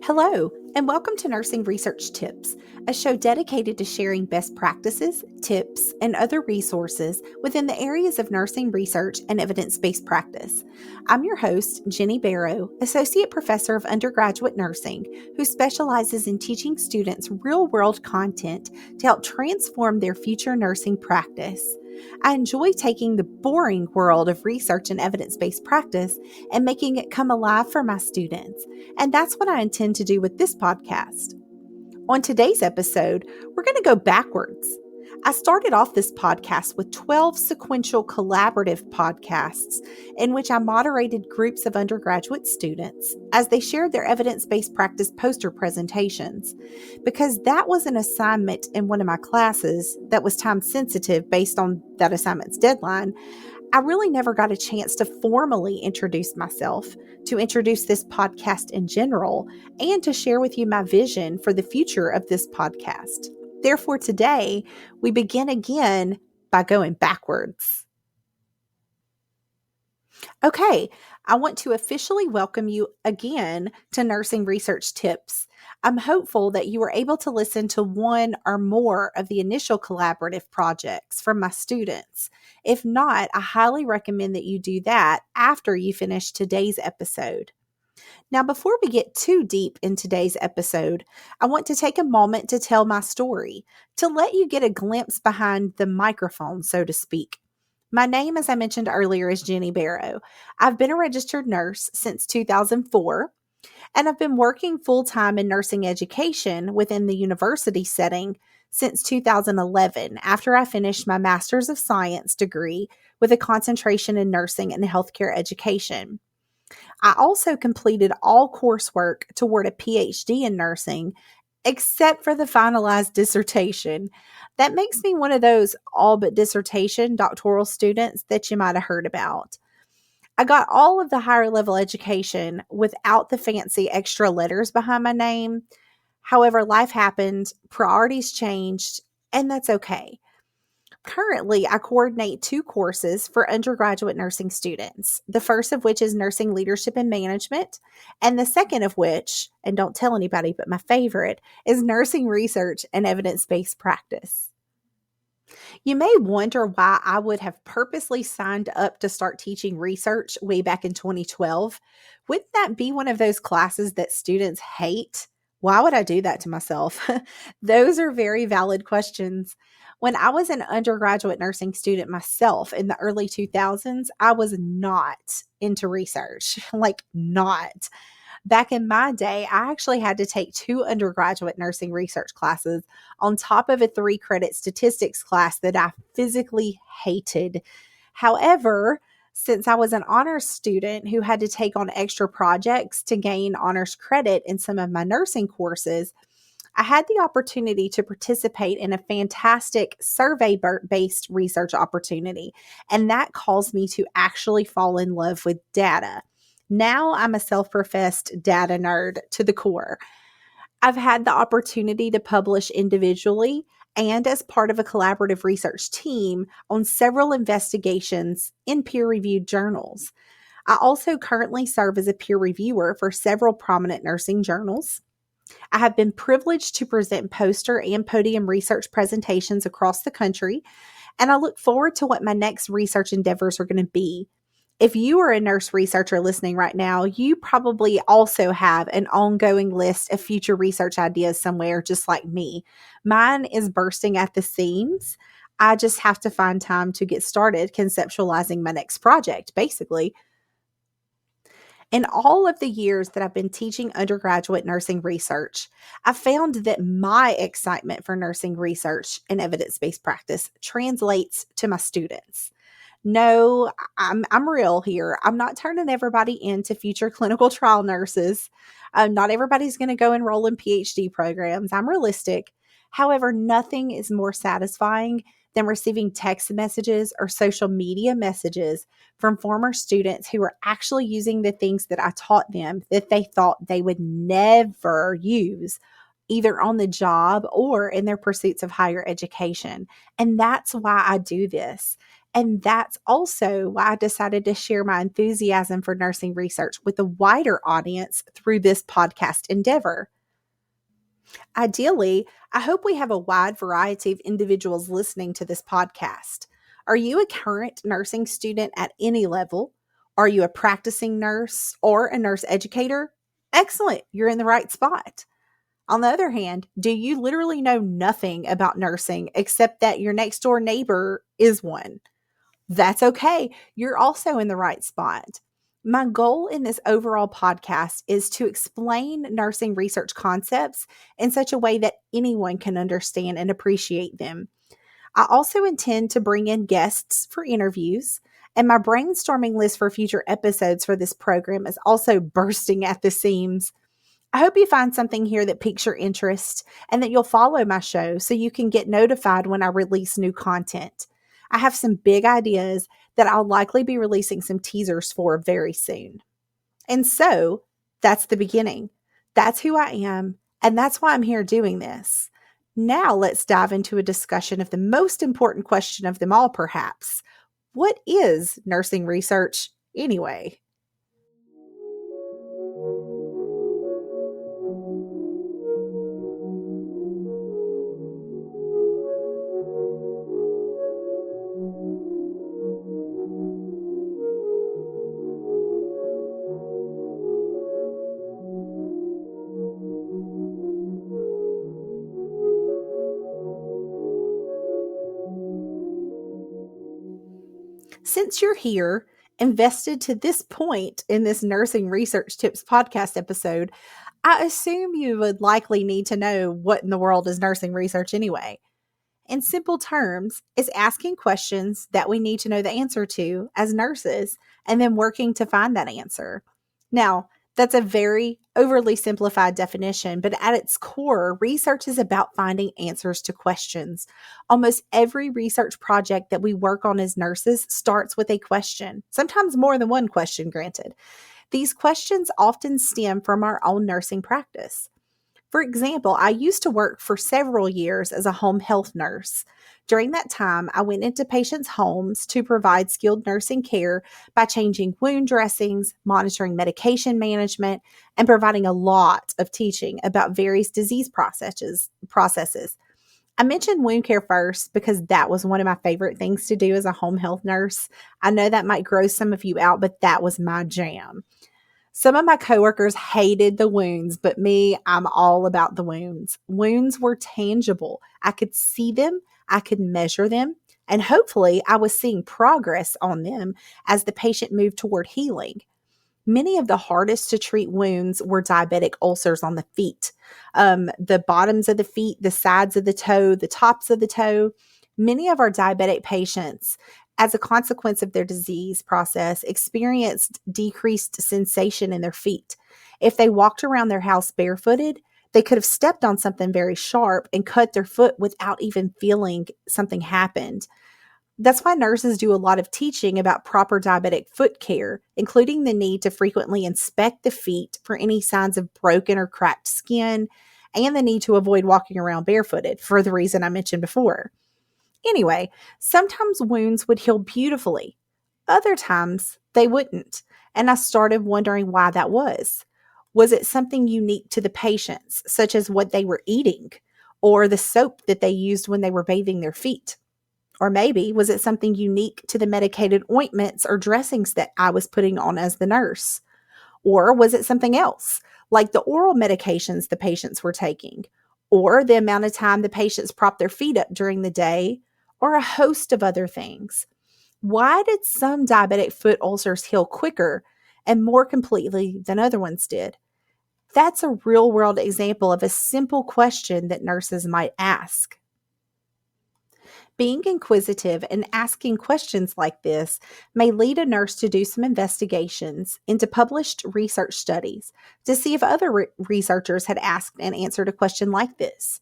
Hello, and welcome to Nursing Research Tips, a show dedicated to sharing best practices, tips, and other resources within the areas of nursing research and evidence-based practice. I'm your host, Jenny Barrow, Associate Professor of Undergraduate Nursing, who specializes in teaching students real-world content to help transform their future nursing practice. I enjoy taking the boring world of research and evidence-based practice and making it come alive for my students. And that's what I intend to do with this podcast. On today's episode, we're going to go backwards. I started off this podcast with 12 sequential collaborative podcasts in which I moderated groups of undergraduate students as they shared their evidence-based practice poster presentations. Because that was an assignment in one of my classes that was time sensitive based on that assignment's deadline, I really never got a chance to formally introduce myself, to introduce this podcast in general, and to share with you my vision for the future of this podcast. Therefore, today, we begin again by going backwards. Okay, I want to officially welcome you again to Nursing Research Tips. I'm hopeful that you were able to listen to one or more of the initial collaborative projects from my students. If not, I highly recommend that you do that after you finish today's episode. Now, before we get too deep in today's episode, I want to take a moment to tell my story, to let you get a glimpse behind the microphone, so to speak. My name, as I mentioned earlier, is Jenny Barrow. I've been a registered nurse since 2004, and I've been working full-time in nursing education within the university setting since 2011 after I finished my Master's of Science degree with a concentration in nursing and healthcare education. I also completed all coursework toward a PhD in nursing, except for the finalized dissertation. That makes me one of those all but dissertation doctoral students that you might have heard about. I got all of the higher level education without the fancy extra letters behind my name. However, life happened, priorities changed, and that's okay. Currently, I coordinate 2 courses for undergraduate nursing students, the first of which is Nursing Leadership and Management, and the second of which, and don't tell anybody but my favorite, is Nursing Research and Evidence-Based Practice. You may wonder why I would have purposely signed up to start teaching research way back in 2012. Wouldn't that be one of those classes that students hate? Why would I do that to myself? Those are very valid questions. When I was an undergraduate nursing student myself in the early 2000s, I was not into research, not. Back in my day, I actually had to take 2 undergraduate nursing research classes on top of a 3-credit statistics class that I physically hated. However, since I was an honors student who had to take on extra projects to gain honors credit in some of my nursing courses, I had the opportunity to participate in a fantastic survey-based research opportunity, and that caused me to actually fall in love with data. Now I'm a self-professed data nerd to the core. I've had the opportunity to publish individually and as part of a collaborative research team on several investigations in peer-reviewed journals. I also currently serve as a peer reviewer for several prominent nursing journals. I have been privileged to present poster and podium research presentations across the country, and I look forward to what my next research endeavors are going to be. If you are a nurse researcher listening right now, you probably also have an ongoing list of future research ideas somewhere, just like me. Mine is bursting at the seams. I just have to find time to get started conceptualizing my next project, basically. In all of the years that I've been teaching undergraduate nursing research, I've found that my excitement for nursing research and evidence-based practice translates to my students. No, I'm real here. I'm not turning everybody into future clinical trial nurses. Not everybody's going to go enroll in PhD programs. I'm realistic. However, nothing is more satisfying than receiving text messages or social media messages from former students who are actually using the things that I taught them that they thought they would never use, either on the job or in their pursuits of higher education. And that's why I do this. And that's also why I decided to share my enthusiasm for nursing research with a wider audience through this podcast endeavor. Ideally, I hope we have a wide variety of individuals listening to this podcast. Are you a current nursing student at any level? Are you a practicing nurse or a nurse educator? Excellent, you're in the right spot. On the other hand, do you literally know nothing about nursing except that your next door neighbor is one? That's okay. You're also in the right spot. My goal in this overall podcast is to explain nursing research concepts in such a way that anyone can understand and appreciate them. I also intend to bring in guests for interviews, and my brainstorming list for future episodes for this program is also bursting at the seams. I hope you find something here that piques your interest and that you'll follow my show so you can get notified when I release new content. I have some big ideas that I'll likely be releasing some teasers for very soon. And so that's the beginning. That's who I am, and that's why I'm here doing this. Now let's dive into a discussion of the most important question of them all, perhaps. What is nursing research anyway? Since you're here, invested to this point in this Nursing Research Tips podcast episode, I assume you would likely need to know what in the world is nursing research anyway. In simple terms, it's asking questions that we need to know the answer to as nurses and then working to find that answer. Now, that's a very overly simplified definition, but at its core, research is about finding answers to questions. Almost every research project that we work on as nurses starts with a question, sometimes more than one question, granted. These questions often stem from our own nursing practice. For example, I used to work for several years as a home health nurse. During that time, I went into patients' homes to provide skilled nursing care by changing wound dressings, monitoring medication management, and providing a lot of teaching about various disease processes. I mentioned wound care first because that was one of my favorite things to do as a home health nurse. I know that might gross some of you out, but that was my jam. Some of my coworkers hated the wounds, but me, I'm all about the wounds. Wounds were tangible. I could see them, I could measure them, and hopefully I was seeing progress on them as the patient moved toward healing. Many of the hardest to treat wounds were diabetic ulcers on the feet, the bottoms of the feet, the sides of the toe, the tops of the toe. Many of our diabetic patients, as a consequence of their disease process, experienced decreased sensation in their feet. If they walked around their house barefooted, they could have stepped on something very sharp and cut their foot without even feeling something happened. That's why nurses do a lot of teaching about proper diabetic foot care, including the need to frequently inspect the feet for any signs of broken or cracked skin, and the need to avoid walking around barefooted for the reason I mentioned before. Anyway, sometimes wounds would heal beautifully. Other times they wouldn't. And I started wondering why that was. Was it something unique to the patients, such as what they were eating or the soap that they used when they were bathing their feet? Or maybe was it something unique to the medicated ointments or dressings that I was putting on as the nurse? Or was it something else, like the oral medications the patients were taking, or the amount of time the patients propped their feet up during the day, or a host of other things? Why did some diabetic foot ulcers heal quicker and more completely than other ones did? That's a real world example of a simple question that nurses might ask. Being inquisitive and asking questions like this may lead a nurse to do some investigations into published research studies to see if other researchers had asked and answered a question like this.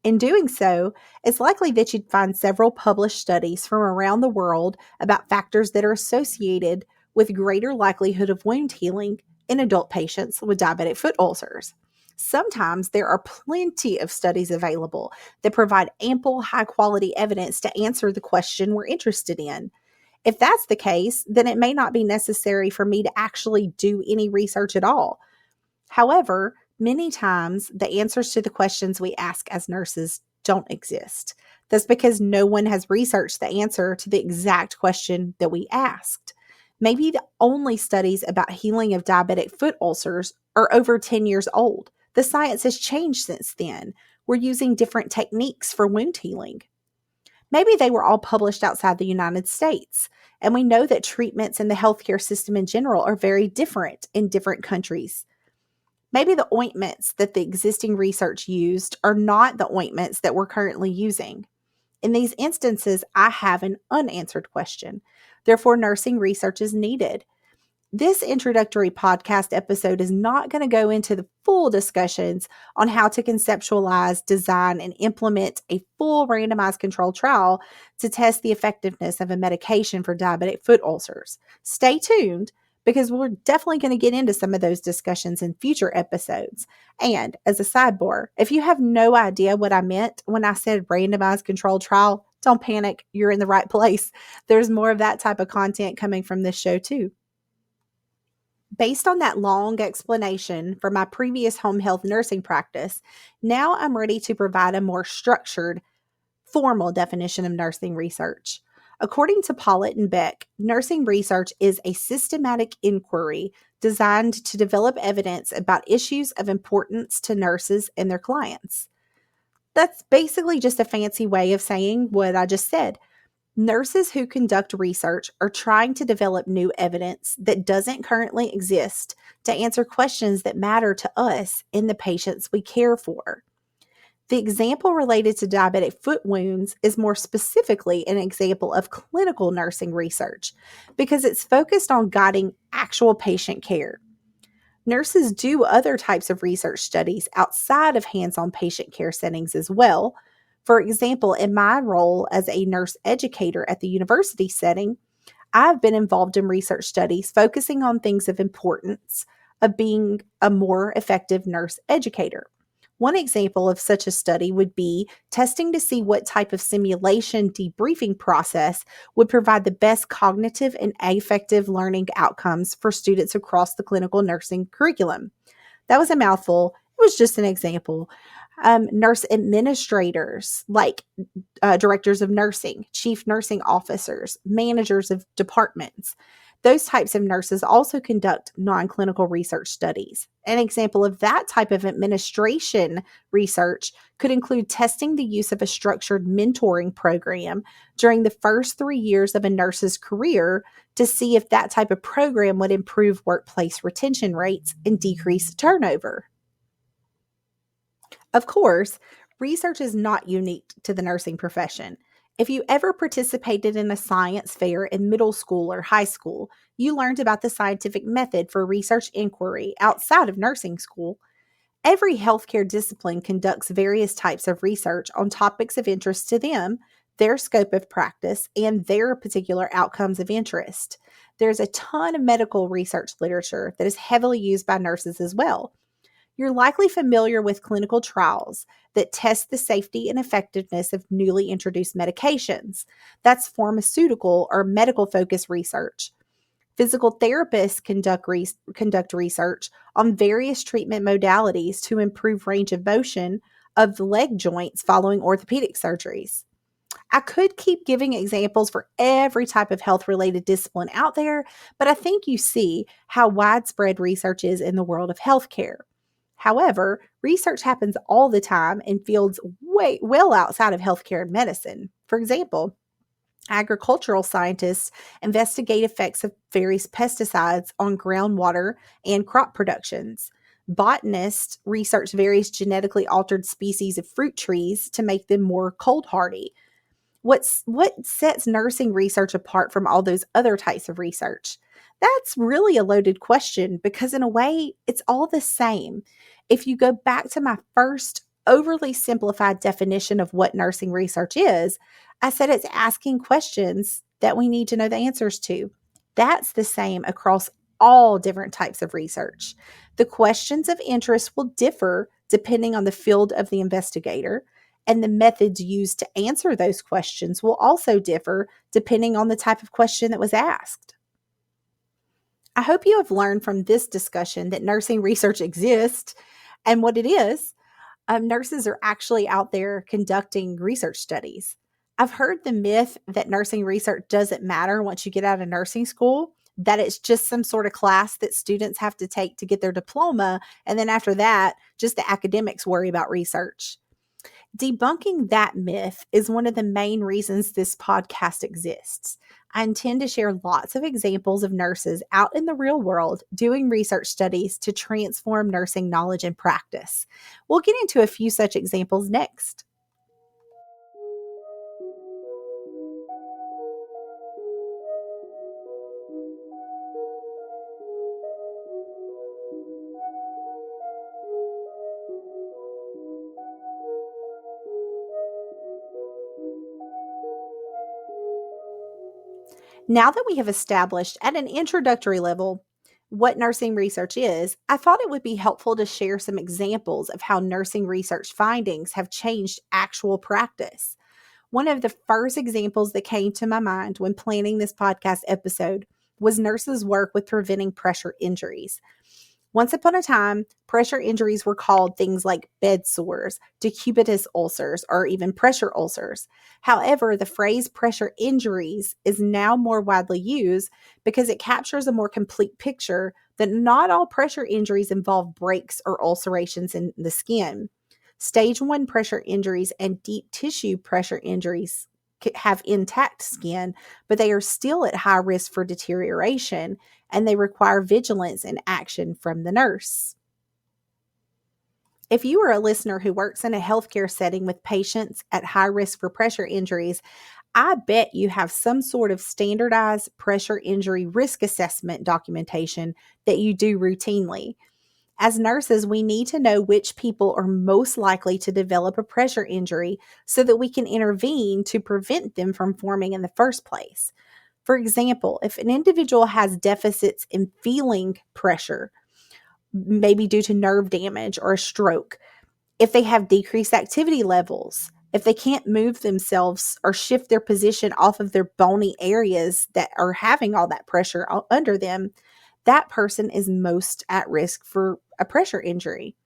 In doing so, it's likely that you'd find several published studies from around the world about factors that are associated with greater likelihood of wound healing in adult patients with diabetic foot ulcers. Sometimes there are plenty of studies available that provide ample high quality evidence to answer the question we're interested in. If that's the case, then it may not be necessary for me to actually do any research at all. However, many times the answers to the questions we ask as nurses don't exist. That's because no one has researched the answer to the exact question that we asked. Maybe the only studies about healing of diabetic foot ulcers are over 10 years old. The science has changed since then. We're using different techniques for wound healing. Maybe they were all published outside the United States, and we know that treatments in the healthcare system in general are very different in different countries. Maybe the ointments that the existing research used are not the ointments that we're currently using. In these instances, I have an unanswered question. Therefore, nursing research is needed. This introductory podcast episode is not going to go into the full discussions on how to conceptualize, design, and implement a full randomized controlled trial to test the effectiveness of a medication for diabetic foot ulcers. Stay tuned because we're definitely going to get into some of those discussions in future episodes. And as a sidebar, if you have no idea what I meant when I said randomized controlled trial, don't panic. You're in the right place. There's more of that type of content coming from this show too. Based on that long explanation from my previous home health nursing practice, now I'm ready to provide a more structured, formal definition of nursing research. According to Pollitt and Beck, nursing research is a systematic inquiry designed to develop evidence about issues of importance to nurses and their clients. That's basically just a fancy way of saying what I just said. Nurses who conduct research are trying to develop new evidence that doesn't currently exist to answer questions that matter to us and the patients we care for. The example related to diabetic foot wounds is more specifically an example of clinical nursing research because it's focused on guiding actual patient care. Nurses do other types of research studies outside of hands-on patient care settings as well. For example, in my role as a nurse educator at the university setting, I've been involved in research studies focusing on things of importance of being a more effective nurse educator. One example of such a study would be testing to see what type of simulation debriefing process would provide the best cognitive and affective learning outcomes for students across the clinical nursing curriculum. That was a mouthful. It was just an example. Nurse administrators like directors of nursing, chief nursing officers, managers of departments. Those types of nurses also conduct non-clinical research studies. An example of that type of administration research could include testing the use of a structured mentoring program during the first 3 years of a nurse's career to see if that type of program would improve workplace retention rates and decrease turnover. Of course, research is not unique to the nursing profession. If you ever participated in a science fair in middle school or high school, you learned about the scientific method for research inquiry outside of nursing school. Every healthcare discipline conducts various types of research on topics of interest to them, their scope of practice, and their particular outcomes of interest. There's a ton of medical research literature that is heavily used by nurses as well. You're likely familiar with clinical trials that test the safety and effectiveness of newly introduced medications. That's pharmaceutical or medical focused research. Physical therapists conduct research on various treatment modalities to improve range of motion of the leg joints following orthopedic surgeries. I could keep giving examples for every type of health-related discipline out there, but I think you see how widespread research is in the world of healthcare. However, research happens all the time in fields way well outside of healthcare and medicine. For example, agricultural scientists investigate effects of various pesticides on groundwater and crop productions. Botanists research various genetically altered species of fruit trees to make them more cold hardy. What sets nursing research apart from all those other types of research? That's really a loaded question because in a way, it's all the same. If you go back to my first overly simplified definition of what nursing research is, I said it's asking questions that we need to know the answers to. That's the same across all different types of research. The questions of interest will differ depending on the field of the investigator, And the methods used to answer those questions will also differ depending on the type of question that was asked. I hope you have learned from this discussion that nursing research exists and what it is. Nurses are actually out there conducting research studies. I've heard the myth that nursing research doesn't matter once you get out of nursing school, that it's just some sort of class that students have to take to get their diploma. And then after that, just the academics worry about research. Debunking that myth is one of the main reasons this podcast exists. I intend to share lots of examples of nurses out in the real world doing research studies to transform nursing knowledge and practice. We'll get into a few such examples next. Now that we have established at an introductory level what nursing research is, I thought it would be helpful to share some examples of how nursing research findings have changed actual practice. One of the first examples that came to my mind when planning this podcast episode was nurses' work with preventing pressure injuries. Once upon a time, pressure injuries were called things like bed sores, decubitus ulcers, or even pressure ulcers. However, the phrase pressure injuries is now more widely used because it captures a more complete picture that not all pressure injuries involve breaks or ulcerations in the skin. Stage 1 pressure injuries and deep tissue pressure injuries have intact skin, but they are still at high risk for deterioration, and they require vigilance and action from the nurse. If you are a listener who works in a healthcare setting with patients at high risk for pressure injuries, I bet you have some sort of standardized pressure injury risk assessment documentation that you do routinely. As nurses, we need to know which people are most likely to develop a pressure injury so that we can intervene to prevent them from forming in the first place. For example, if an individual has deficits in feeling pressure, maybe due to nerve damage or a stroke, if they have decreased activity levels, if they can't move themselves or shift their position off of their bony areas that are having all that pressure under them, that person is most at risk for a pressure injury.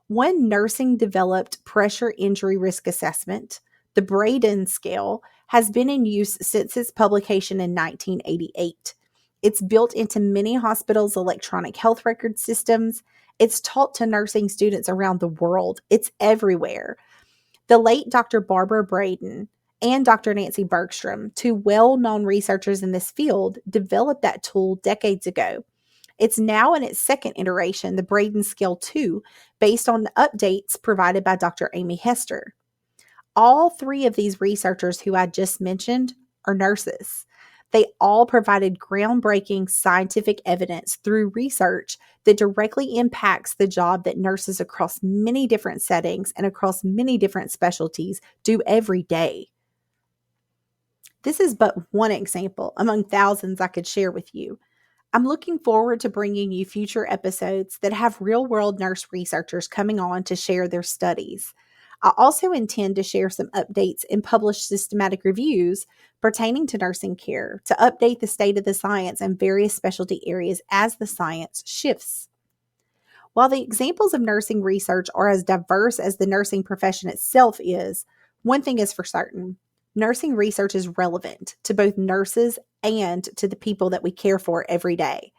One nursing developed pressure injury risk assessment, the Braden scale, has been in use since its publication in 1988. It's built into many hospitals' electronic health record systems. It's taught to nursing students around the world. It's everywhere. The late Dr. Barbara Braden and Dr. Nancy Bergstrom, two well-known researchers in this field, developed that tool decades ago. It's now in its second iteration, the Braden Scale 2, based on the updates provided by Dr. Amy Hester. All three of these researchers who I just mentioned are nurses. They all provided groundbreaking scientific evidence through research that directly impacts the job that nurses across many different settings and across many different specialties do every day. This is but one example among thousands I could share with you. I'm looking forward to bringing you future episodes that have real-world nurse researchers coming on to share their studies. I also intend to share some updates and publish systematic reviews pertaining to nursing care to update the state of the science in various specialty areas as the science shifts. While the examples of nursing research are as diverse as the nursing profession itself is, one thing is for certain. Nursing research is relevant to both nurses and to the people that we care for every day.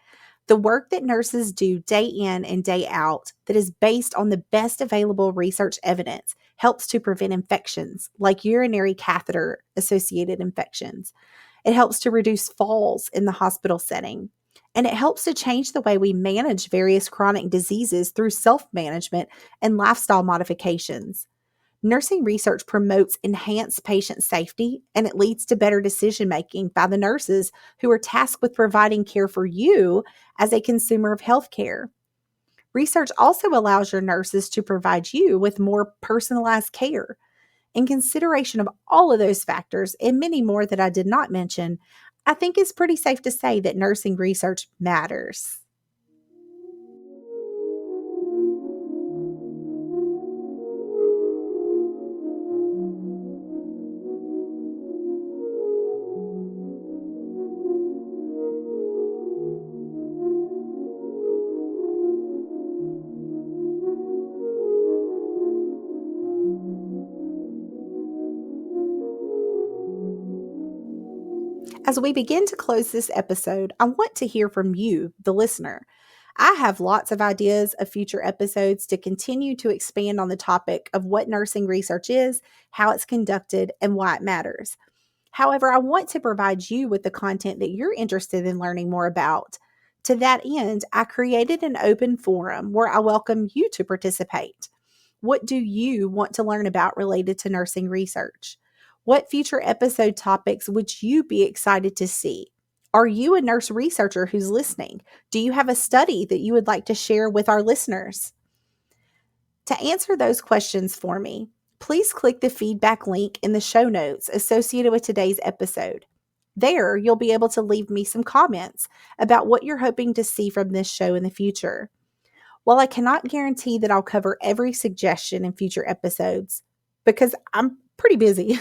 The work that nurses do day in and day out that is based on the best available research evidence helps to prevent infections like urinary catheter associated infections. It helps to reduce falls in the hospital setting. And it helps to change the way we manage various chronic diseases through self-management and lifestyle modifications. Nursing research promotes enhanced patient safety, and it leads to better decision-making by the nurses who are tasked with providing care for you as a consumer of healthcare. Research also allows your nurses to provide you with more personalized care. In consideration of all of those factors and many more that I did not mention, I think it's pretty safe to say that nursing research matters. As we begin to close this episode, I want to hear from you, the listener. I have lots of ideas of future episodes to continue to expand on the topic of what nursing research is, how it's conducted, and why it matters. However, I want to provide you with the content that you're interested in learning more about. To that end, I created an open forum where I welcome you to participate. What do you want to learn about related to nursing research? What future episode topics would you be excited to see? Are you a nurse researcher who's listening? Do you have a study that you would like to share with our listeners? To answer those questions for me, please click the feedback link in the show notes associated with today's episode. There, you'll be able to leave me some comments about what you're hoping to see from this show in the future. While I cannot guarantee that I'll cover every suggestion in future episodes, because I'm pretty busy,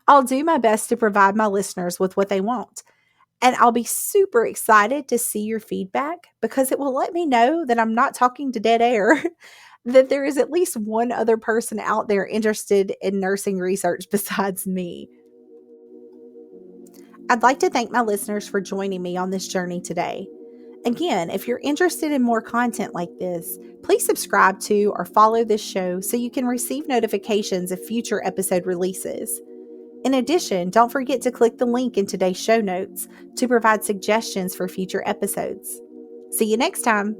I'll do my best to provide my listeners with what they want. And I'll be super excited to see your feedback because it will let me know that I'm not talking to dead air, that there is at least one other person out there interested in nursing research besides me. I'd like to thank my listeners for joining me on this journey today. Again, if you're interested in more content like this, please subscribe to or follow this show so you can receive notifications of future episode releases. In addition, don't forget to click the link in today's show notes to provide suggestions for future episodes. See you next time.